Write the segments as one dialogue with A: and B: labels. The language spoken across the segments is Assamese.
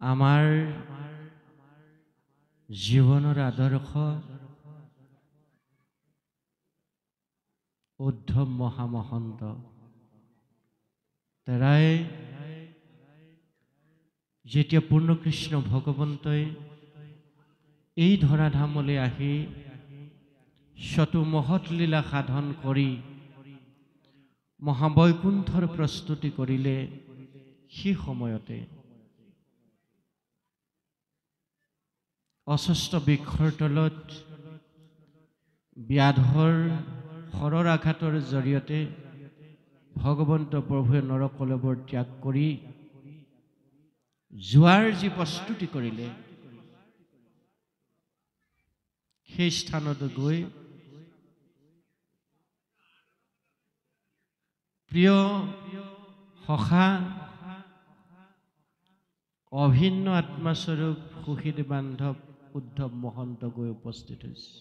A: আমাৰ জীৱনৰ আদৰ্শ উদ্ধৱ মহামহন্ত তেৰাই যেতিয়া পূৰ্ণকৃষ্ণ ভগৱন্তই এই ধৰাধামলৈ আহি শত মহৎ লীলা সাধন কৰি মহাবৈকুণ্ঠৰ প্ৰস্তুতি কৰিলে সেই সময়তে অস্বস্থ বৃক্ষৰ তলত ব্যাধৰ শৰৰ আঘাতৰ জৰিয়তে ভগৱন্ত প্ৰভুৱে নৰকলবৰ ত্যাগ কৰি যোৱাৰ যি প্ৰস্তুতি কৰিলে সেই স্থানত গৈ প্ৰিয় সখা অভিন্ন আত্মাস্বৰূপ সুখীদ বান্ধৱ উদ্ধৱ মহন্ত গৈ উপস্থিত হৈছে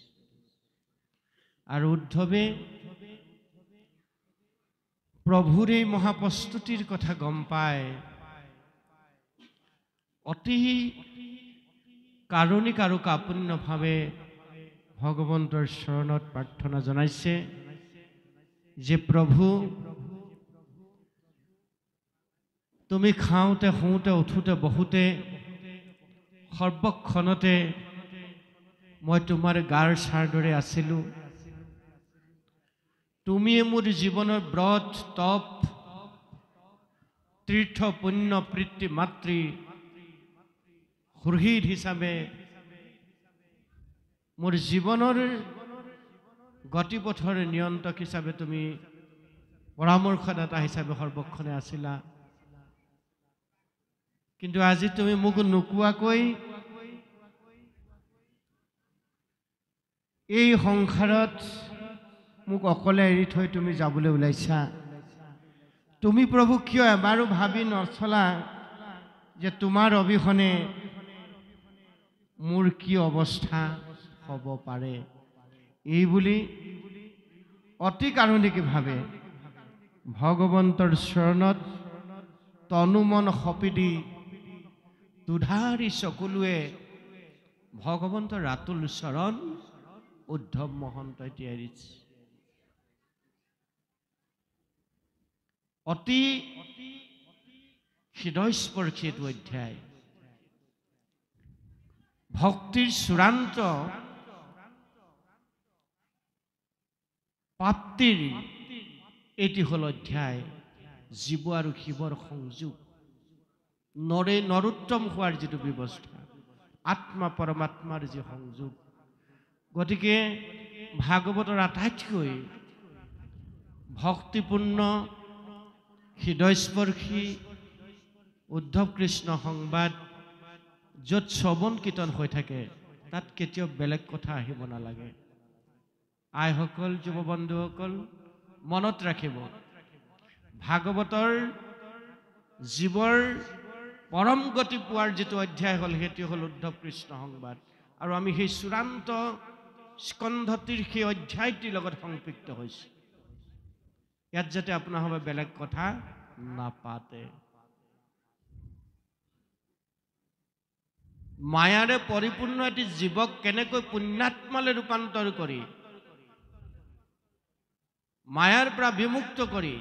A: আৰু উদ্ধৱে প্ৰভুৰ এই মহাপ্ৰস্তুতিৰ কথা গম পায় অতি কাৰুণিক আৰু কাপুণ্যভাৱে ভগৱন্তৰ চৰণত প্ৰাৰ্থনা জনাইছে যে প্ৰভু তুমি খাওঁতে শুওঁতে উঠোতে বহুতে সৰ্বক্ষণতে মই তোমাৰ গাৰ ছাৰ দৰে আছিলোঁ তুমিয়ে মোৰ জীৱনৰ ব্ৰত তপ তীৰ্থ পুণ্য প্ৰীতি মাতৃ সুহৃদ হিচাপে মোৰ জীৱনৰ গতিপথৰ নিয়ন্ত্ৰক হিচাপে তুমি পৰামৰ্শদাতা হিচাপে সৰ্বক্ষণে আছিলা কিন্তু আজি তুমি মোক নোকোৱাকৈ এই সংসাৰত মোক অকলে এৰি থৈ তুমি যাবলৈ ওলাইছা তুমি প্ৰভু কিয় এবাৰো ভাবি নচলা যে তোমাৰ অবিহনে মোৰ কি অৱস্থা হ'ব পাৰে এই বুলি অতি কাৰুণিকভাৱে ভগৱন্তৰ চৰণত তনুমন সপিদি দুধাৰি চকুলোৱে ভগৱন্তৰ ৰাতুল চৰণ উদ্ধৱ মহন্তই তিয়াৰিছে অতি হৃদয়স্পৰ্শী এইটো অধ্যায় ভক্তিৰ চূড়ান্ত প্ৰাপ্তিৰ এটি হল অধ্যায় জীৱ আৰু শিৱৰ সংযোগ নৰে নৰোত্তম হোৱাৰ যিটো ব্যৱস্থা আত্মা পৰমাত্মাৰ যি সংযোগ গতিকে ভাগৱতৰ আটাইতকৈ ভক্তিপূৰ্ণ হৃদয়স্পৰ্শী উদ্ধৱ কৃষ্ণ সংবাদ য'ত শ্ৰৱণ কীৰ্তন হৈ থাকে তাত কেতিয়াও বেলেগ কথা আহিব নালাগে আইসকল যুৱবন্ধুসকল মনত ৰাখিব ভাগৱতৰ জীৱৰ পৰম গতি পোৱাৰ যিটো অধ্যায় হ'ল সেইটো হ'ল উদ্ধৱ কৃষ্ণ সংবাদ আৰু আমি সেই চূড়ান্ত স্কন্ধটিৰ সেই অধ্যায়টিৰ লগত সংপৃক্ত হৈছোঁ ইয়াত যাতে আপোনালোকে বেলেগ কথা নাপাতে মায়াৰে পৰিপূৰ্ণ এটি জীৱক কেনেকৈ পুণ্যাত্মালৈ ৰূপান্তৰ কৰি মায়াৰ পৰা বিমুক্ত কৰি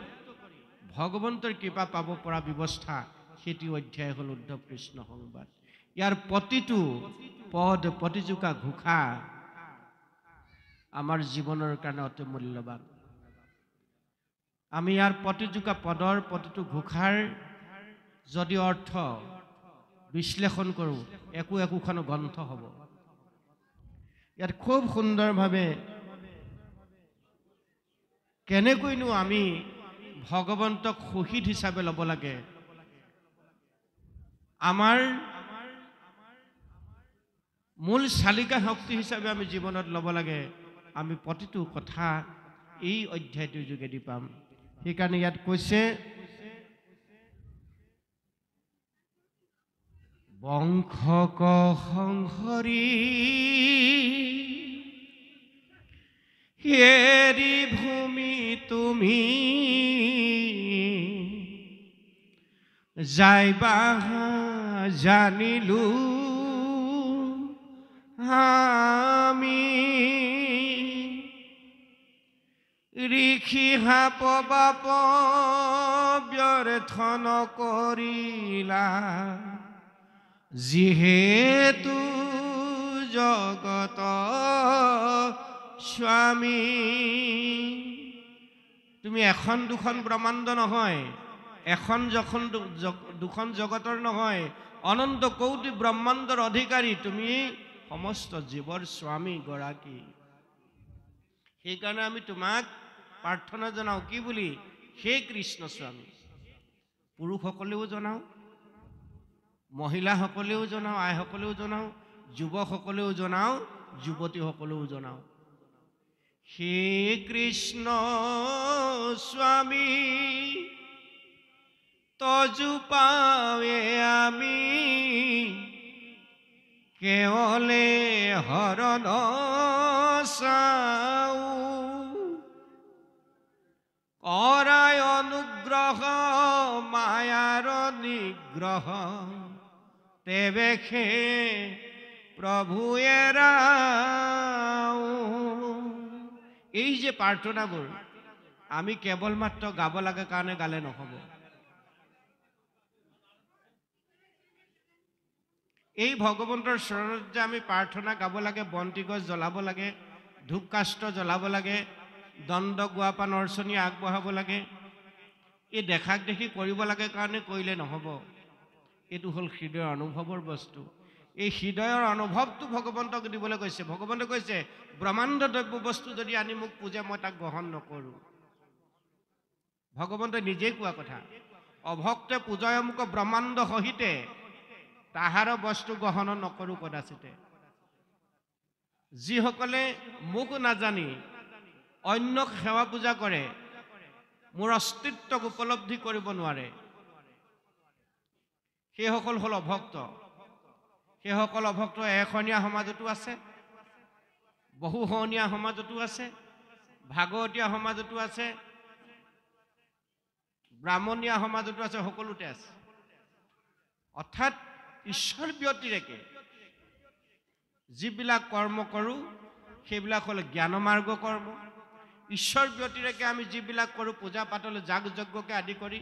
A: ভগৱন্তৰ কৃপা পাব পৰা ব্যৱস্থা সেইটো অধ্যায় হ'ল উদ্ধৱ কৃষ্ণ সংবাদ ইয়াৰ প্ৰতিটো পদ প্ৰতিজোকা ঘোষা আমাৰ জীৱনৰ কাৰণে অতি মূল্যৱান আমি ইয়াৰ প্ৰতিজোকা পদৰ প্ৰতিটো ঘোষাৰ যদি অৰ্থ বিশ্লেষণ কৰোঁ একোখন গ্ৰন্থ হ'ব ইয়াত খুব সুন্দৰভাৱে কেনেকৈনো আমি ভগৱন্তক সুহৃদ হিচাপে ল'ব লাগে আমাৰ মূল চালিকা শক্তি হিচাপে আমি জীৱনত ল'ব লাগে আমি প্ৰতিটো কথা এই অধ্যায়টোৰ যোগেদি পাম সেইকাৰণে ইয়াত কৈছে বংশক সংহৰি হেৰি ভূমি তুমি যাইবা জানিলো আমি ঋষি সাপ বাপ ব্যৰ্থ নকৰিলা যিহেতু জগত স্বামী। তুমি এখন দুখন ব্ৰহ্মাণ্ড নহয়, এখন দুখন জগতৰ নহয়, অনন্ত কোটি ব্ৰহ্মাণ্ডৰ অধিকাৰী তুমি, সমস্ত জীৱৰ স্বামী গৰাকী। সেইকাৰণে আমি তোমাক প্ৰাৰ্থনা জনাওঁ কি বুলি? হে কৃষ্ণ স্বামী। পুৰুষসকলেও জনাওঁ, মহিলাসকলেও জনাওঁ, আইসকলেও জনাওঁ, যুৱকসকলেও জনাওঁ, যুৱতীসকলেও জনাওঁ, হে কৃষ্ণ স্বামী তজু পাৱে আমি কেৱলে হৰণ চাওঁ কৰায় অনুগ্ৰহ মায়াৰ নিগ্ৰহ তেবেখে প্ৰভুয়ে ৰাও। এই যে প্ৰাৰ্থনাবোৰ আমি কেৱল মাত্ৰ গাব লাগে কাৰণে গালে নহ'ব। এই ভগৱন্তৰ চৰণত যে আমি প্ৰাৰ্থনা গাব লাগে, বন্তি গছ জ্বলাব লাগে, ধূপ কাষ্ঠ জ্বলাব লাগে, দণ্ড গুৱাপান অৰ্চনী আগবঢ়াব লাগে, এই দেখাক দেখি কৰিব লাগে কাৰণে কৰিলে নহ'ব। এইটো হ'ল হৃদয়ৰ অনুভৱৰ বস্তু। এই হৃদয়ৰ অনুভৱটো ভগৱন্তক দিবলৈ কৈছে। ভগৱন্তে কৈছে ব্ৰহ্মাণ্ড দ্ৰব্য বস্তু যদি আনি মোক পূজে মই তাক গ্ৰহণ নকৰোঁ। ভগৱন্তে নিজেই কোৱা কথা, অভক্তে পূজয় মোক ব্ৰহ্মাণ্ড সহিতে তাহাৰ বস্তু গ্ৰহণ নকৰোঁ কদাচিতে। যিসকলে মোক নাজানি অন্যক সেৱা পূজা কৰে, মোৰ অস্তিত্বক উপলব্ধি কৰিব নোৱাৰে, সেইসকল হ'ল অভক্ত। সেইসকল অভক্ত এশনীয়া সমাজতো আছে, বহুশনীয়া সমাজতো আছে, ভাগৱতীয়া সমাজতো আছে, ব্ৰাহ্মণীয়া সমাজতো আছে, সকলোতে আছে। অৰ্থাৎ ঈশ্বৰ ব্যতিৰেকে যিবিলাক কৰ্ম কৰোঁ সেইবিলাক হ'ল জ্ঞান মাৰ্গ কৰ্ম। ঈশ্বৰ ব্যতিৰেকে আমি যিবিলাক কৰোঁ পূজা পাতল যাগ যজ্ঞকে আদি কৰি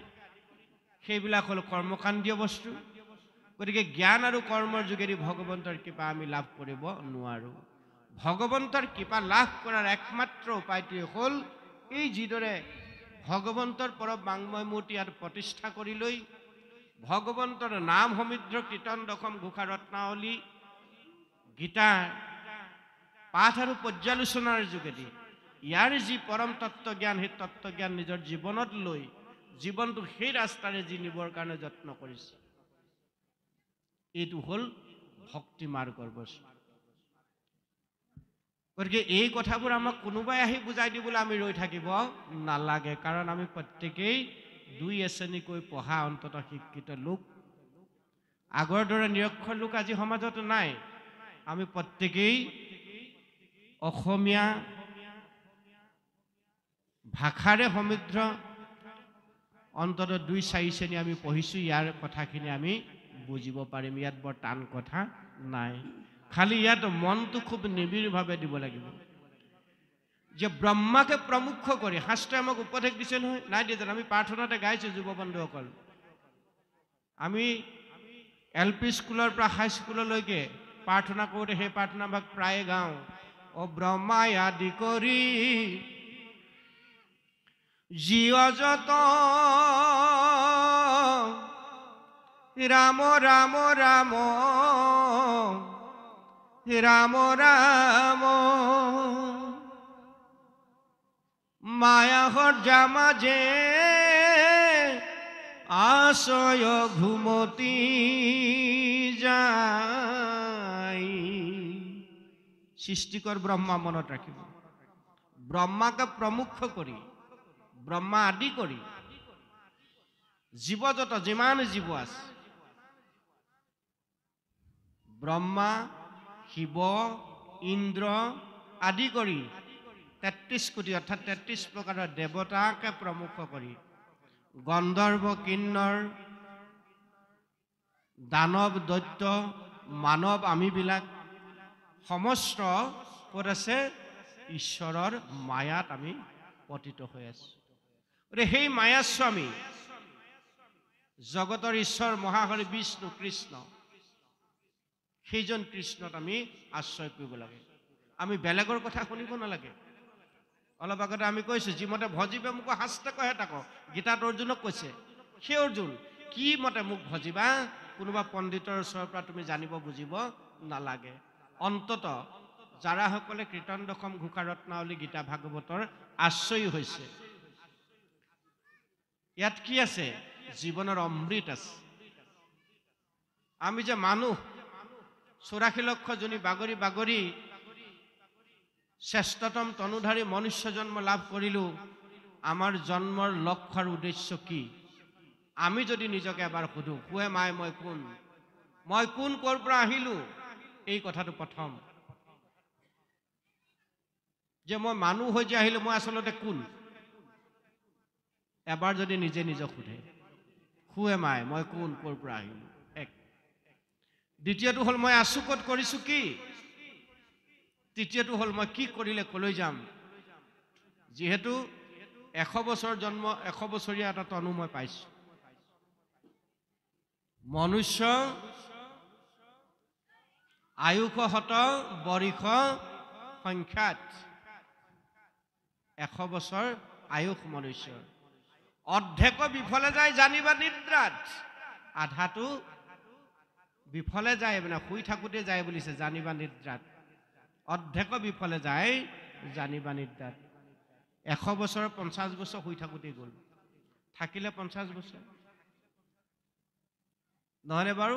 A: সেইবিলাক হ'ল কৰ্মকাণ্ডীয় বস্তু। গতিকে জ্ঞান আৰু কৰ্মৰ যোগেদি ভগৱন্তৰ কৃপা আমি লাভ কৰিব নোৱাৰোঁ। ভগৱন্তৰ কৃপা লাভ কৰাৰ একমাত্ৰ উপায়টোৱে হ'ল এই যিদৰে ভগৱন্তৰ পৰম বাংময় মূৰ্তি ইয়াত প্ৰতিষ্ঠা কৰি লৈ ভগৱন্তৰ নাম সমৃদ্ধ কীৰ্তন দশম ঘোষা ৰত্নাৱলী গীতা পাঠ আৰু পৰ্যালোচনাৰ যোগেদি ইয়াৰ যি পৰম তত্ত্বজ্ঞান, সেই তত্ত্বজ্ঞান নিজৰ জীৱনত লৈ জীৱনটো সেই ৰাস্তাৰে যি নিবৰ কাৰণে যত্ন কৰিছে, এইটো হ'ল ভক্তি মাৰ্গৰ বস্তু। গতিকে এই কথাবোৰ আমাক কোনোবাই আহি বুজাই দিবলৈ আমি ৰৈ থাকিব নালাগে, কাৰণ আমি প্ৰত্যেকেই 2 শ্ৰেণীকৈ পঢ়া অন্তত শিক্ষিত লোক। আগৰ দৰে নিৰক্ষৰ লোক আজি সমাজত নাই। আমি প্ৰত্যেকেই অসমীয়া ভাষাৰে সমৃদ্ধ অন্তত 2-4 শ্ৰেণী আমি পঢ়িছোঁ। ইয়াৰ কথাখিনি আমি বুজিব পাৰিম, ইয়াত বৰ টান কথা নাই। খালি ইয়াত মনটো খুব নিবিড়ভাৱে দিব লাগিব যে ব্ৰহ্মাকে প্ৰমুখ কৰি শাস্ত্ৰই আমাক উপদেশ দিছে নহয়, নাই দিয়ে জানো? আমি প্ৰাৰ্থনাতে গাইছোঁ যুৱ বন্ধুসকল, আমি LP স্কুলৰ পৰা হাই স্কুললৈকে প্ৰাৰ্থনা কৰোঁতে সেই প্ৰাৰ্থনাভাগ প্ৰায়ে গাওঁ। অ ব্ৰহ্মাই আদি কৰি জীৱ যত ৰাম ৰাম ৰাম ৰাম ৰাম মায়া সজ্জা মাজে আশয় ঘুমতি যায়। সৃষ্টিকৰ ব্ৰহ্মা মনত ৰাখিব। ব্ৰহ্মাকে প্ৰমুখ কৰি, ব্ৰহ্মা আদি কৰি জীৱযত যিমান জীৱ আছে, ব্ৰহ্মা, শিৱ, ইন্দ্ৰ আদি কৰি 33 কোটি অৰ্থাৎ 33 প্ৰকাৰৰ দেৱতাকে প্ৰমুখ কৰি গন্ধৰ্ব, কিন্নৰ, দানৱ দৈত্য মানৱ আমিবিলাক সমস্ত ক'ত আছে ঈশ্বৰৰ মায়াত আমি পতিত হৈ আছো গতিকে সেই মায়াস্বামী জগতৰ ঈশ্বৰ মহাহৰি বিষ্ণু কৃষ্ণ সেইজন কৃষ্ণত আমি আশ্ৰয় কৰিব লাগে আমি বেলেগৰ কথা শুনিব নালাগে অলপ আগতে আমি কৈছো যিমতে ভজিবে মোক শাস্ত্ৰ কহে তাক গীতাত অৰ্জুনক কৈছে সেই অৰ্জুন কি মতে মোক ভজিবা কোনোবা পণ্ডিতৰ ওচৰৰ পৰা তুমি জানিব বুজিব নালাগে অন্তত যাৰা সকলে কীৰ্তন দশম ঘোষা ৰত্নাৱলী গীতা ভাগৱতৰ আশ্ৰয় হৈছে ইয়াত কি আছে জীৱনৰ অমৃত আছে আমি যে মানুহ 84 লক্ষ জনী বাগৰি বাগৰি শ্ৰেষ্ঠতম তনুধাৰী মনুষ্য জন্ম লাভ কৰিলো আমাৰ জন্মৰ লক্ষ্য আৰু উদ্দেশ্য কি আমি যদি নিজকে এবাৰ সুধো হুৱে মাই মই কোন কৰ পৰা আহিলো এই কথাটো প্ৰথম যে মই মানুহ হৈ যে আহিলো মই আসলতে কোন এবাৰ যদি নিজে নিজক সুধে হুৱে মাই মই কোন কৰ পৰা আহিলো এক দ্বিতীয়টো হল মই আছো ক'ত কৰিছো কি তৃতীয়টো হল মই কি কৰিলে কলৈ যাম যিহেতু 100 বছৰ জন্ম 100 বছৰীয়া এটা তনু মই পাইছো মনুষ্য আয়ুষ হত বৰিষ সংখ্যাত 100 বছৰ আয়ুষ মনুষ্যৰ অৰ্ধেক বিফলে যায় জানিবা নিদ্ৰাত আধাটো বিফলে যায় মানে শুই থাকোতে যায় বুলিছে জানিবা নিদ্ৰাত অৰ্ধেক বিফলে যায় জানিবা নিদ্ৰাত 100 বছৰ 50 বছৰ শুই থাকোতে গ'ল থাকিলে 50 বছৰ নহলে বাৰু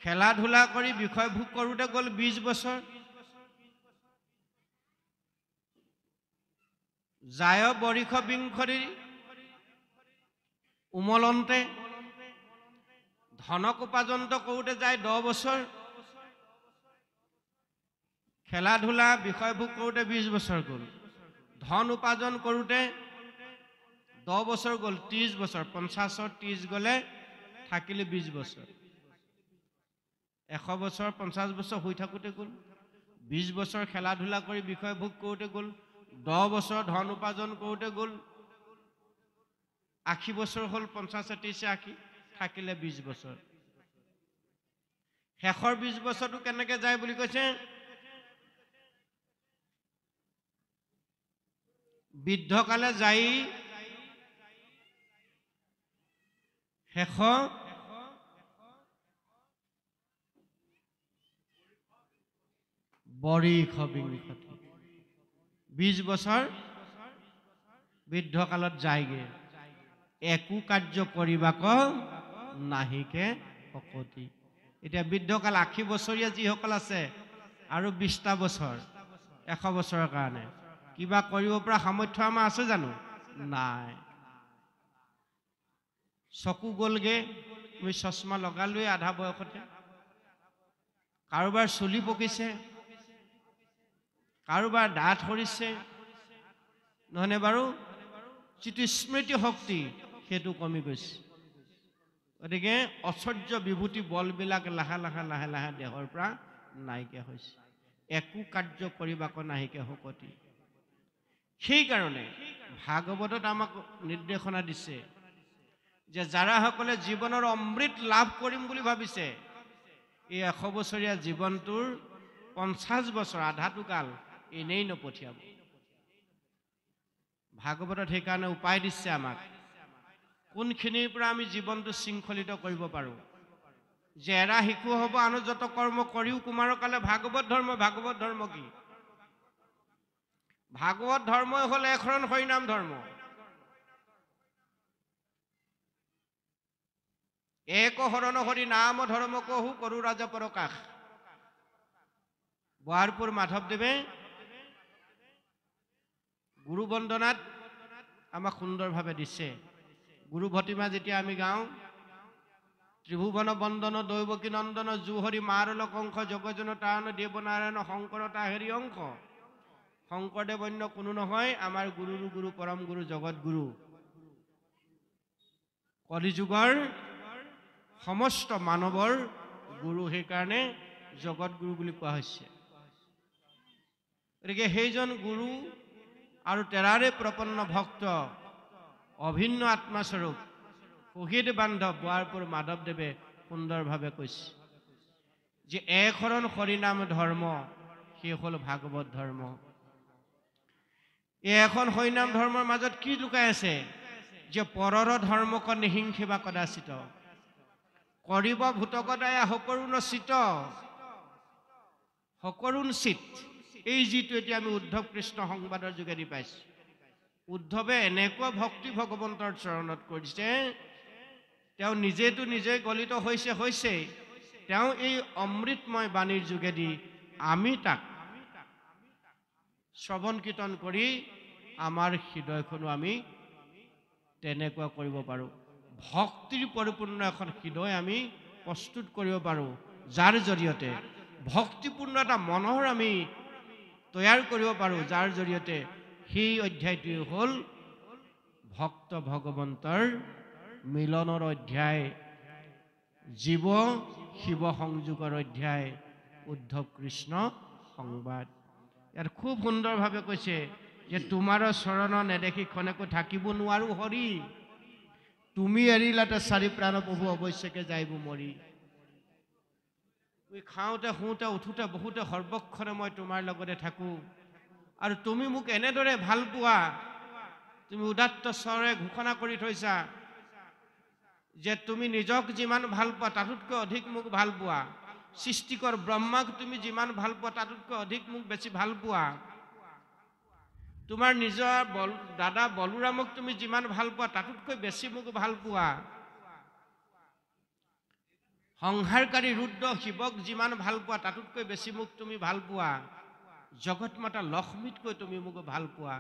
A: খেলা ধুলা কৰি বিষয় ভোগ কৰোতে গ'ল 20 বছৰ যায় বৰিষ বিংখৰি উমলন্তে ধনক উপাৰ্জন্ত কৰোতে যায় 10 বছৰ খেলা ধুলা বিষয় ভোগ কৰোতে 20 বছৰ গ'ল ধন উপাৰ্জন কৰোতে 10 বছৰ গ'ল 30 বছৰ 50ৰ 30 গলে থাকিলে 20 বছৰ 100 বছৰ 50 বছৰ হৈ থাকোতে গ'ল 20 বছৰ খেলা ধুলা কৰি বিষয় ভোগ কৰোতে গ'ল 10 বছৰ ধন উপাৰ্জন কৰোতে গ'ল 80 বছৰ হল 50 30 80 থাকিলে 20 বছৰ শেষৰ 20 বছৰটো কেনেকে যায় বুলি কৈছে বৃদ্ধকালে যাই শেষ বৰিষ বিংখতি 20 বছৰ বৃদ্ধকালত যায়গে একো কাৰ্য কৰিবাক নাহিকে শকতি এতিয়া বৃদ্ধকাল 80 বছৰীয়া যিসকল আছে আৰু 20টা বছৰ 100 বছৰৰ কাৰণে কিবা কৰিব পৰা সামৰ্থ্য আমাৰ আছে জানো নাই চকু গলগে তুমি চশমা লগালৈ আধা বয়সতে কাৰোবাৰ চুলি পকিছে কাৰোবাৰ দাঁত সৰিছে নহনে বাৰু যিটো স্মৃতি শক্তি সেইটো কমি গৈছে গতিকে অচৰ্য বিভূতি বলবিলাক লাহে লাহে লাহে লাহে দেহৰ পৰা নাইকিয়া হৈছে একো কাৰ্য কৰিবাক নাহিকে শকতি সেইকাৰণে ভাগৱতত আমাক নিৰ্দেশনা দিছে যে যাৰা সকলে জীৱনৰ অমৃত লাভ কৰিম বুলি ভাবিছে এই 100 বছৰীয়া জীৱনটোৰ 50 বছৰ আধাটো কাল এনেই নপঠিয়াব ভাগৱতত সেইকাৰণে উপায় দিছে আমাক কোনখিনিৰ পৰা আমি জীৱনটো শৃংখলিত কৰিব পাৰো যে এৰা শিশু হ'ব অনুযত কৰ্ম কৰিও কুমাৰৰ কালে ভাগৱত ধৰ্ম কি ভাগৱত ধৰ্মই হল এখন হৰিনাম ধৰ্ম এক হৰণ হৰি নাম ধৰ্ম কহু কৰু ৰাজ প্ৰকাশ বহাৰপুৰ মাধৱদেৱে গুৰু বন্দনাত আমাক সুন্দৰভাৱে দিছে গুৰু ভতিমা যেতিয়া আমি গাওঁ ত্ৰিভুৱন বন্দন দৈৱকী নন্দন জুহৰি মাৰল কংস জগজন তাৰণ দেৱনাৰায়ণ শংকৰ তাহেৰি অংশ শংকৰদেৱ অন্য কোনো নহয় আমাৰ গুৰুৰ গুৰু পৰম গুৰু জগত গুৰু কলিযুগৰ সমস্ত মানৱৰ গুৰু, সেইকাৰণে জগত গুৰু বুলি কোৱা হৈছে। গতিকে সেইজন গুৰু আৰু তেৰাৰে প্ৰপন্ন ভক্ত অভিন্ন আত্মাস্বৰূপ শহীদ বান্ধৱ বোৱাৰপুৰ মাধৱদেৱে সুন্দৰভাৱে কৈছে যে একশৰণ হৰিনাম ধৰ্ম সেই হ'ল ভাগৱত ধৰ্ম। এই এখন হৰিনাম ধৰ্মৰ মাজত কি লুকাই আছে? যে পৰৰ ধৰ্মক নিহিংসিবা কদাচিত, কৰিব ভূতকদায়া সকৰুণ চিত, সকৰুণ চিত। এই যিটো এতিয়া আমি উদ্ধৱ কৃষ্ণ সংবাদৰ যোগেদি পাইছো, উদ্ধৱে এনেকুৱা ভক্তি ভগৱন্তৰ চৰণত কৰিছে, তেওঁ নিজেতো নিজে গলিত হৈছে, তেওঁ এই অমৃতময় বাণীৰ যোগেদি আমি তাক শ্ৰৱণ কীৰ্তন কৰি আমাৰ হৃদয়খনো আমি তেনেকুৱা কৰিব পাৰোঁ। ভক্তিৰ পৰিপূৰ্ণ এখন হৃদয় আমি প্ৰস্তুত কৰিব পাৰোঁ, যাৰ জৰিয়তে ভক্তিপূৰ্ণ এটা মনৰ আমি তৈয়াৰ কৰিব পাৰোঁ, যাৰ জৰিয়তে সেই অধ্যায়টোৱে হ'ল ভক্ত ভগৱন্তৰ মিলনৰ অধ্যায়, জীৱ শিৱ সংযোগৰ অধ্যায়, উদ্ধৱ কৃষ্ণ সংবাদ। ইয়াত খুব সুন্দৰভাৱে কৈছে যে তোমাৰ চৰণ নেদেখি খনেকো থাকিব নোৱাৰো হৰি, তুমি এৰিলাতে চাৰি প্ৰাণ প্ৰভু অৱশ্যকে যাইব মৰি। খাওঁতে শুওঁতে উঠোতে বহুতে সৰ্বক্ষণে মই তোমাৰ লগতে থাকোঁ, আৰু তুমি মোক এনেদৰে ভাল পোৱা, তুমি উদাত্ত স্বৰে ঘোষণা কৰি থৈছা যে তুমি নিজক যিমান ভাল পোৱা তাতোতকৈ অধিক মোক ভাল পোৱা, সৃষ্টিকৰ ব্ৰহ্মাক তুমি যিমান ভাল পোৱা তাতোতকৈ অধিক মোক বেছি ভাল পোৱা, তোমাৰ নিজৰ দাদা বলোৰামক তুমি যিমান ভাল পোৱা তাতোতকৈ বেছি মোক ভাল পোৱা, সংহাৰকাৰী ৰুদ্ৰ শিৱক যিমান ভাল পোৱা তাতোতকৈ বেছি মোক তুমি ভাল পোৱা, জগত মাতা লক্ষ্মীতকৈ তুমি মোক ভাল পোৱা,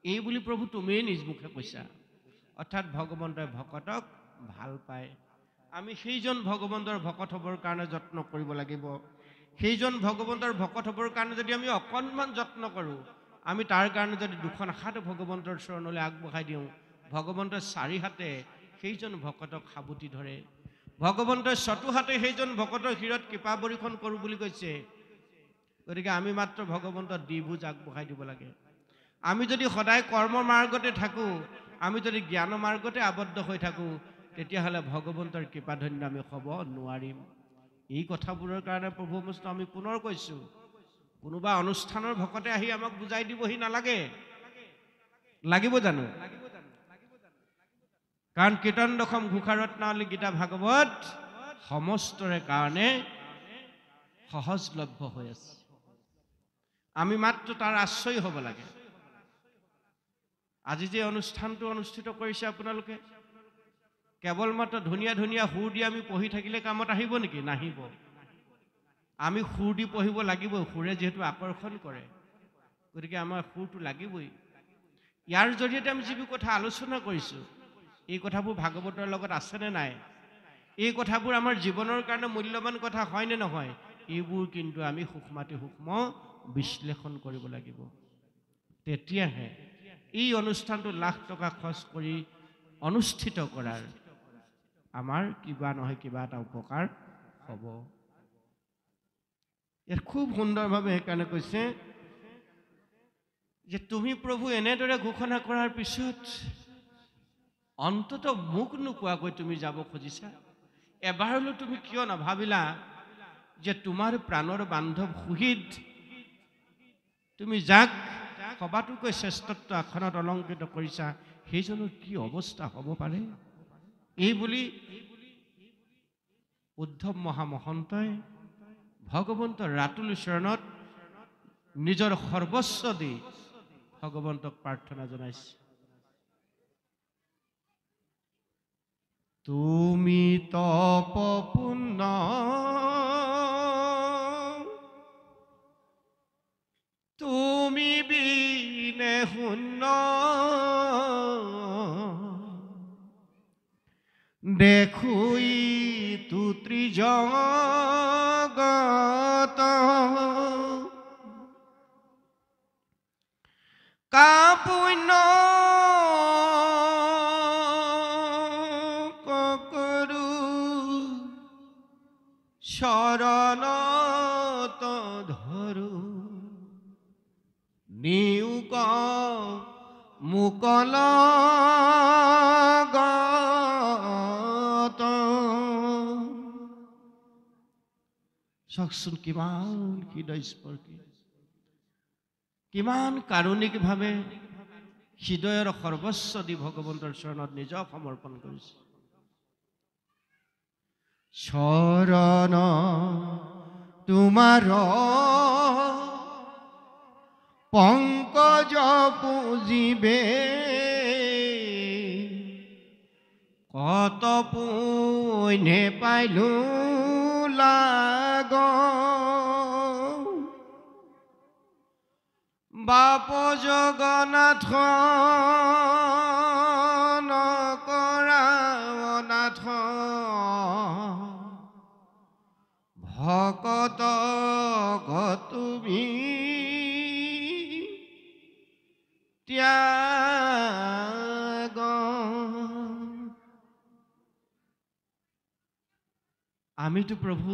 A: এই বুলি প্ৰভু তুমিয়ে নিজ মুখে কৈছা। অৰ্থাৎ ভগৱন্তই ভকতক ভাল পায়। আমি সেইজন ভগৱন্তৰ ভকত হ'বৰ কাৰণে যত্ন কৰিব লাগিব। সেইজন ভগৱন্তৰ ভকত হ'বৰ কাৰণে যদি আমি অকণমান যত্ন কৰোঁ, আমি তাৰ কাৰণে যদি দুখন হাত ভগৱন্তৰ চৰণলৈ আগবঢ়াই দিওঁ, ভগৱন্তৰ চাৰি হাতে সেইজন ভকতক সাবটি ধৰে। ভগৱন্তই চতু হাতে সেইজন ভকতৰ শিৰত কৃপা বৰ্ষণ কৰোঁ বুলি কৈছে। গতিকে আমি মাত্ৰ ভগৱন্তৰ দ্বিভুজ আগবঢ়াই দিব লাগে। আমি যদি সদায় কৰ্ম মাৰ্গতে থাকোঁ, আমি যদি জ্ঞান মাৰ্গতে আবদ্ধ হৈ থাকোঁ, তেতিয়াহ'লে ভগৱন্তৰ কৃপাধন্য আমি হ'ব নোৱাৰিম। এই কথাবোৰৰ কাৰণে প্ৰভু আমি পুনৰ কৈছোঁ, কোনোবা অনুষ্ঠানৰ ভকতে আহি আমাক বুজাই দিবহি নালাগে, লাগিব জানো? কাৰণ কীৰ্তন দশম ঘোষাৰত্নাৱলী গীতা ভাগৱত সমস্তৰে কাৰণে সহজলভ্য হৈ আছে। আমি মাত্ৰ তাৰ আশ্ৰয় হ'ব লাগে। আজি যে অনুষ্ঠানটো অনুষ্ঠিত কৰিছে আপোনালোকে, কেৱল মাত্ৰ ধুনীয়া ধুনীয়া সুৰ দি আমি পঢ়ি থাকিলে কামত আহিব নেকি? নাহিব। আমি সুৰ দি পঢ়িব লাগিবই, সুৰে যিহেতু আকৰ্ষণ কৰে, গতিকে আমাৰ সুৰটো লাগিবই। ইয়াৰ জৰিয়তে আমি যিবোৰ কথা আলোচনা কৰিছোঁ, এই কথাবোৰ ভাগৱতৰ লগত আছেনে নাই, এই কথাবোৰ আমাৰ জীৱনৰ কাৰণে মূল্যৱান কথা হয়নে নহয়, এইবোৰ কিন্তু আমি সূক্ষ্মাতি সূক্ষ্ম বিশ্লেষণ কৰিব লাগিব। তেতিয়াহে এই অনুষ্ঠানটো লাখ টকা খৰচ কৰি অনুষ্ঠিত কৰাৰ আমাৰ কিবা নহয় কিবা এটা উপকাৰ হ'ব। ইয়াত খুব সুন্দৰভাৱে সেইকাৰণে কৈছে যে তুমি প্ৰভু এনেদৰে ঘোষণা কৰাৰ পিছত অন্তত মোক নোকোৱাকৈ তুমি যাব খুজিছা। এবাৰলৈ তুমি কিয় নাভাবিলা যে তোমাৰ প্ৰাণৰ বান্ধৱ শহীদ, তুমি যাক সবাতোকৈ শ্ৰেষ্ঠত্ব আসনত অলংকৃত কৰিছা, সেইজনৰ কি অৱস্থা হ'ব পাৰে? এই বুলি উদ্ধৱ মহামহন্তই ভগৱন্তৰ ৰাতুল চৰণত নিজৰ সৰ্বস্ব দি ভগৱন্তক প্ৰাৰ্থনা জনাইছে। তুমি তপপূৰ্ণ তুমি বিনে শূন্য দেখুই তু ত্ৰিজগত কাপুণ্য ককৰু শৰণত ধৰো নিউক মুকল গত। চাওকচোন কিমান হৃদয়স্পৰ্শী, কিমান কাৰুণিকভাৱে হৃদয়ৰ সৰ্বস্ব দি ভগৱন্তৰ চৰণত নিজক সমৰ্পণ কৰিছে। শৰণ তোমাৰ পংকজ পুজিবে কত পুণ্যে পাইলো লাগ। বাপ জগন্নাথ নকৰা অনাথ ভকত তুমি ত্যাগ। আমিতো প্ৰভু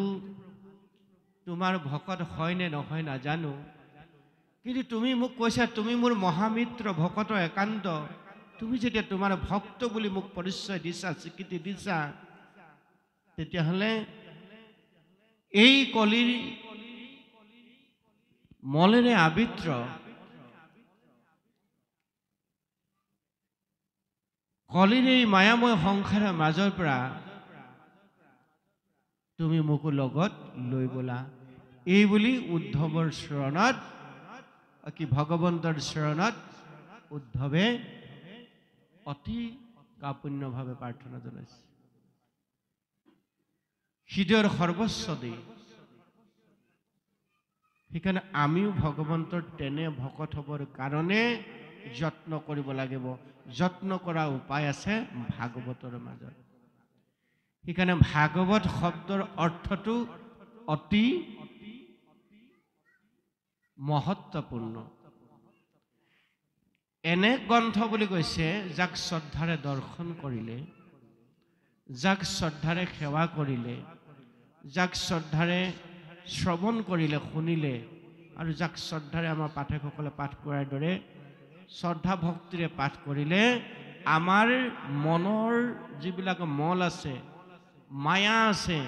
A: তোমাৰ ভকত হয় নে নহয় নাজানো, কিন্তু তুমি মোক কৈছা তুমি মোৰ মহামিত্ৰ ভকত একান্ত। তুমি যেতিয়া তোমাৰ ভক্ত বুলি মোক পৰিচয় দিছা, স্বীকৃতি দিছা, তেতিয়াহ'লে এই কলিৰ মলেৰে আবৃত্ৰ কলিৰ এই মায়াময় সংসাৰৰ মাজৰ পৰা তুমি মোকো লগত লৈ বলা। এই বুলি উদ্ধৱৰ চৰণত কি ভগৱন্তৰ চৰণত উদ্ধৱে অতি কাপুণ্যভাৱে প্ৰাৰ্থনা জনাইছে। হৃদয়ৰ সৰ্বস্ব দি। সেইকাৰণে আমিও ভগৱন্তৰ তেনে ভকত হ'বৰ কাৰণে যত্ন কৰিব লাগিব। যত্ন কৰা উপায় আছে ভাগৱতৰ মাজত। সেইকাৰণে ভাগৱত শব্দৰ অৰ্থটো অতি মহত্বপূৰ্ণ। এনে গ্ৰন্থ বুলি কৈছে যাক শ্ৰদ্ধাৰে দৰ্শন কৰিলে, যাক শ্ৰদ্ধাৰে সেৱা কৰিলে, যাক শ্ৰদ্ধাৰে শ্ৰৱণ কৰিলে, শুনিলে, আৰু যাক শ্ৰদ্ধাৰে আমাৰ পাঠকসকলে পাঠ কৰাৰ দৰে শ্ৰদ্ধা ভক্তিৰে পাঠ কৰিলে আমাৰ মনৰ যিবিলাক মল আছে, মায়া আছে,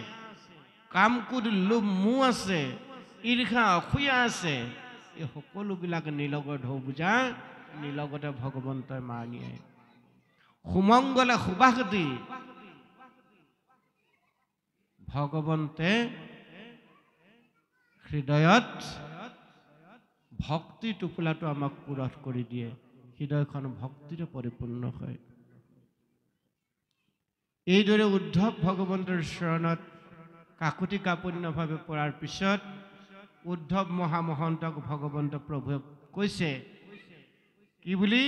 A: কামকুদ লোভ মোহ আছে, ঈৰ্ষা অসূয়া আছে, এই সকলোবিলাক নীলগৰ ঢৌ বুজা নীলগতে ভগৱন্তই মাৰ নিয়ে। সুমংগলে সুবাস দি ভগৱন্তে হৃদয়ত ভক্তি টোপোলাটো আমাক পূৰঠ কৰি দিয়ে। হৃদয়খন ভক্তিৰে পৰিপূৰ্ণ হয়। এইদৰে উদ্ধৱ ভগৱন্তৰ চৰণত কাকুতি কাপুণ্যভাৱে পৰাৰ পিছত উদ্ধৱ মহামহন্তক ভগৱন্ত প্ৰভুৱে কৈছে কি বুলি?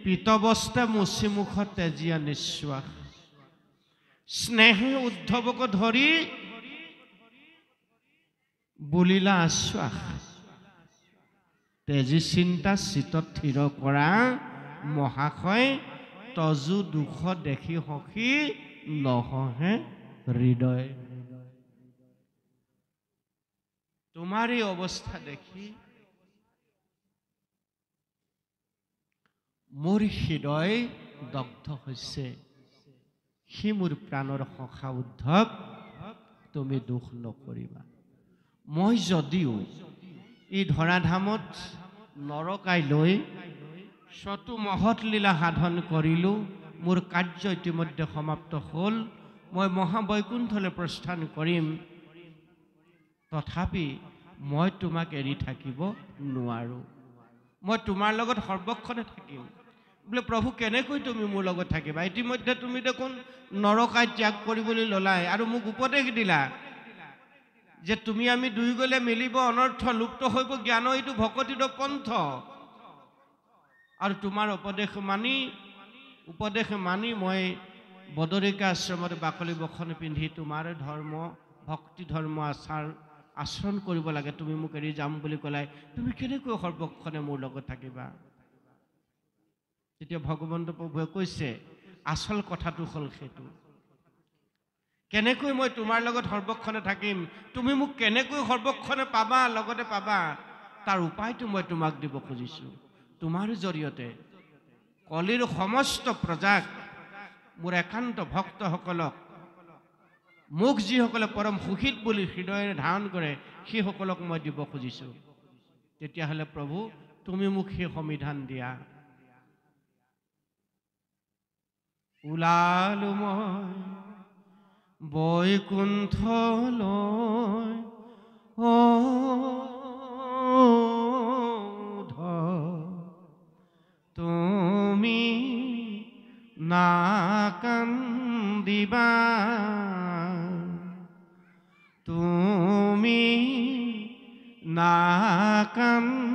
A: পীতবস্তে মুচি মুখত তেজীয়া নিশ্বাস। স্নেহে উদ্ধৱক ধৰি বুলিলা আশ্বাস। তেজী চিন্তা চিতত থিৰ কৰা মহাশয়, তজু দুখ দেখি সখী নহহে হৃদয়। তোমাৰ এই অৱস্থা দেখি মোৰ হৃদয় দগ্ধ হৈছে। সি মোৰ প্ৰাণৰ সখা উদ্ধৱ, তুমি দুখ নকৰিবা। মই যদিও এই ধৰাধামত নৰকাই লৈ শতু মহৎ লীলা সাধন কৰিলোঁ, মোৰ কাৰ্য ইতিমধ্যে সমাপ্ত হ'ল, মই মহাবৈকুণ্ঠলৈ প্ৰস্থান কৰিম, তথাপি মই তোমাক এৰি থাকিব নোৱাৰো। মই তোমাৰ লগত সৰ্বক্ষণে থাকিম। বোলে প্ৰভু কেনেকৈ তুমি মোৰ লগত থাকিবা? ইতিমধ্যে তুমি দেখোন নৰকাই ত্যাগ কৰিবলৈ ললাই আৰু মোক উপদেশ দিলা যে তুমি আমি দুই গ'লে মিলিব অনৰ্থ, লুপ্ত হইব জ্ঞান, এইটো ভকতিৰ পন্থ। আৰু তোমাৰ উপদেশ মানি মই বদৰিকা আশ্ৰমত বাকলি বখন পিন্ধি তোমাৰ ধৰ্ম ভক্তি ধৰ্ম আচৰণ কৰিব লাগে। তুমি মোক এৰি যাম বুলি ক'লাই, তুমি কেনেকৈ সৰ্বক্ষণে মোৰ লগত থাকিবা? তেতিয়া ভগৱন্ত প্ৰভুৱে কৈছে আচল কথাটো হ'ল সেইটো, কেনেকৈ মই তোমাৰ লগত সৰ্বক্ষণে থাকিম, তুমি মোক কেনেকৈ সৰ্বক্ষণে পাবা, লগতে পাবা, তাৰ উপায়টো মই তোমাক দিব খুজিছোঁ। তোমাৰ জৰিয়তে কলিৰ সমস্ত প্ৰজাক, মোৰ একান্ত ভক্তসকলক, মোক যিসকলে পৰম সুখীত বুলি হৃদয়েৰে ধাৰণ কৰে, সেইসকলক মই দিব খুজিছোঁ। তেতিয়াহ'লে প্ৰভু তুমি মোক সেই সমিধান দিয়া। ওলালো মই বৈকুণ্ঠলৈ, তুমি নাকান্দিবা, তুমি নাকান্দিবা,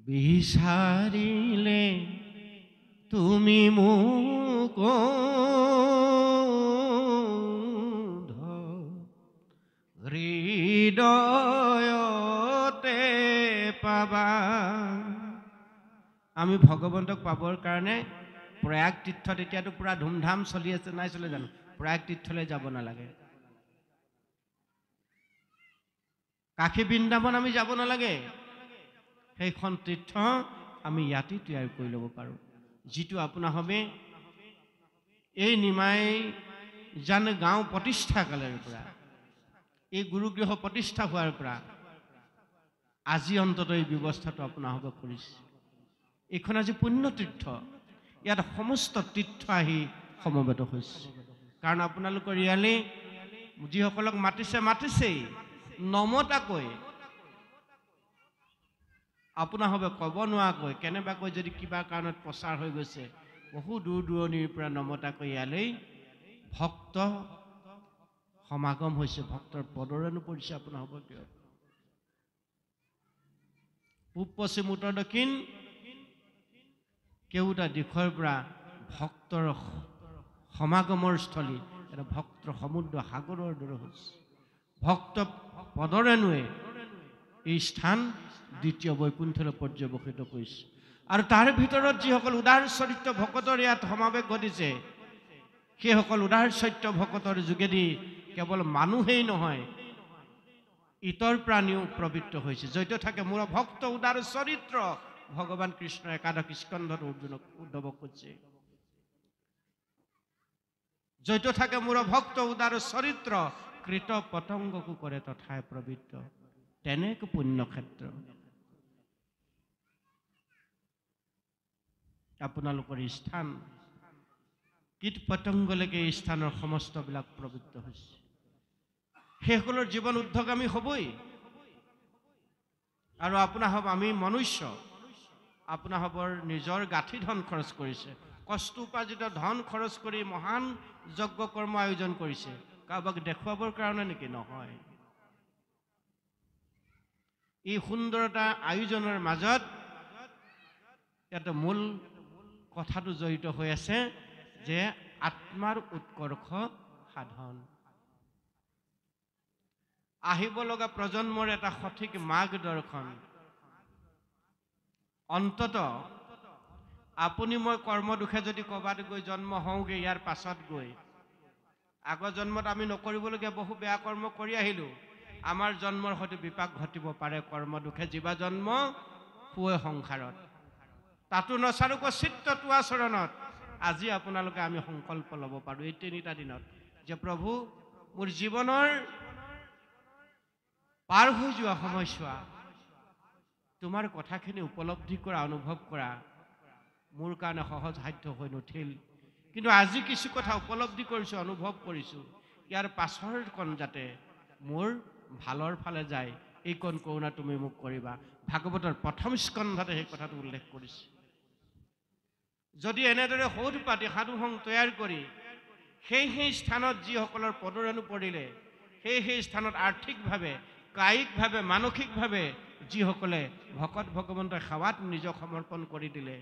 A: বিচাৰিলে তুমি মোক হৃদয়তে পাবা। আমি ভগৱন্তক পাবৰ কাৰণে প্ৰয়াগ তীৰ্থত এতিয়াতো পুৰা ধুমধাম চলি আছে, নাই চলে জানো? প্ৰয়াগ তীৰ্থলৈ যাব নালাগে, কাশী বৃন্দাবন আমি যাব নালাগে। সেইখন তীৰ্থ আমি ইয়াতে তৈয়াৰ কৰি ল'ব পাৰোঁ, যিটো আপোনাৰ হবে এই নিমাই জান গাঁও প্ৰতিষ্ঠা কালৰ পৰা, এই গুৰুগৃহ প্ৰতিষ্ঠা হোৱাৰ পৰা আজি অন্তত এই ব্যৱস্থাটো আপোনাৰ হ'ব কৰিছে। এইখন আজি পুণ্যতীৰ্থ, ইয়াত সমস্ত তীৰ্থ আহি সমবেত হৈছে। কাৰণ আপোনালোকৰ ইয়ালৈ যিসকলক মাতিছেই নমতাকৈ, আপোনাৰ হবে ক'ব নোৱাৰাকৈ, কেনেবাকৈ যদি কিবা কাৰণত প্ৰচাৰ হৈ গৈছে, বহু দূৰ দূৰণিৰ পৰা নমতাকৈ ইয়ালৈ ভক্ত সমাগম হৈছে, ভক্তৰ পদৰেণু পৰিছে। আপোনাৰ হ'ব কিয়? পূব পশ্চিম উত্তৰ দক্ষিণ কেওটা দিশৰ পৰা ভক্তৰ সমাগমৰ স্থলী, এটা ভক্তৰ সমুদ্ৰ সাগৰৰ দৰে হৈছে। ভক্ত পদৰেণুৱে এই স্থান দ্বিতীয় বৈকুণ্ঠলৈ পৰ্যবেক্ষিত কৰিছে। আৰু তাৰ ভিতৰত যিসকল উদাৰ চৰিত্ৰ ভকতৰ ইয়াত সমাৱেশ ঘটিছে, সেইসকল উদাৰ চৰিত্ৰ ভকতৰ যোগেদি কেৱল মানুহেই নহয়, ইতৰ প্ৰাণীও প্ৰবৃত্ত হৈছে। জড়িত থাকে মোৰ ভক্ত উদাৰ চৰিত্ৰ, ভগৱান কৃষ্ণ একাদশ স্কন্ধত অৰ্জুনক উদ্ধৱক কৈছে। জড়িত থাকে মোৰ ভক্ত উদাৰ চৰিত্ৰ, কৃত পতংগকো কৰে তথায় প্ৰবৃত্ত। তেনেকৈ পুণ্যক্ষেত্ৰ আপোনালোকৰ স্থান, কীট পতংগলৈকে এই স্থানৰ সমস্তবিলাক প্ৰবৃত্ত হৈছে। সেইসকলৰ জীৱন উদ্ধগামী হ'বই। আৰু আপোনাৰ হ'ব আমি মনুষ্য, আপোনাৰ হ'বৰ নিজৰ গাঁঠি ধন খৰচ কৰিছে, কষ্ট উপাৰ্জিত ধন খৰচ কৰি মহান যজ্ঞ কৰ্ম আয়োজন কৰিছে, কাৰোবাক দেখুৱাবৰ কাৰণে নেকি? নহয়। এই সুন্দৰতা আয়োজনৰ মাজত এটা মূল কথাটো জড়িত হৈ আছে যে আত্মাৰ উৎকৰ্ষ সাধন। আহিব লগা প্ৰজন্মৰ এটা সঠিক মাৰ্গদৰ্শন। অন্তত আপুনি মই কৰ্ম দুখে যদি ক'ৰবাত গৈ জন্ম হওঁগৈ, ইয়াৰ পাছত গৈ আগৰ জন্মত আমি নকৰিবলগীয়া বহু বেয়া কৰ্ম কৰি আহিলোঁ, আমাৰ জন্মৰ সৈতে বিপাক ঘটিব পাৰে কৰ্ম দুখে। জীৱা জন্ম শুৱে সংসাৰত, তাতো নচাৰুক চিত্তটো আচৰণত। আজি আপোনালোকে আমি সংকল্প ল'ব পাৰোঁ এই তিনিটা দিনত যে প্ৰভু, মোৰ জীৱনৰ পাৰ হৈ যোৱা সময়ছোৱা তোমাৰ কথাখিনি উপলব্ধি কৰা, অনুভৱ কৰা মোৰ কাৰণে সহজ সাধ্য হৈ নুঠিল, কিন্তু আজি কিছু কথা উপলব্ধি কৰিছোঁ, অনুভৱ কৰিছোঁ। ইয়াৰ পাছৰকণ যাতে মোৰ ভালৰ ফালে যায়, এইকণ কৰোণা তুমি মোক কৰিবা। ভাগৱতৰ প্ৰথম স্কন্ধতে সেই কথাটো উল্লেখ কৰিছে। যদি এনেদৰে সৌধ পাতি সাধুসং তৈয়াৰ কৰি সেই স্থানত যিসকলৰ পদৰেণু পৰিলে, সেই স্থানত আৰ্থিকভাৱে, কায়িকভাৱে, মানসিকভাৱে যিসকলে ভকত ভগৱন্তৰ সেৱাত নিজক সমৰ্পণ কৰি দিলে,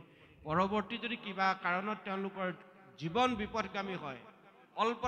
A: পৰৱৰ্তী যদি কিবা কাৰণত তেওঁলোকৰ জীৱন বিপদগামী হয়, অল্প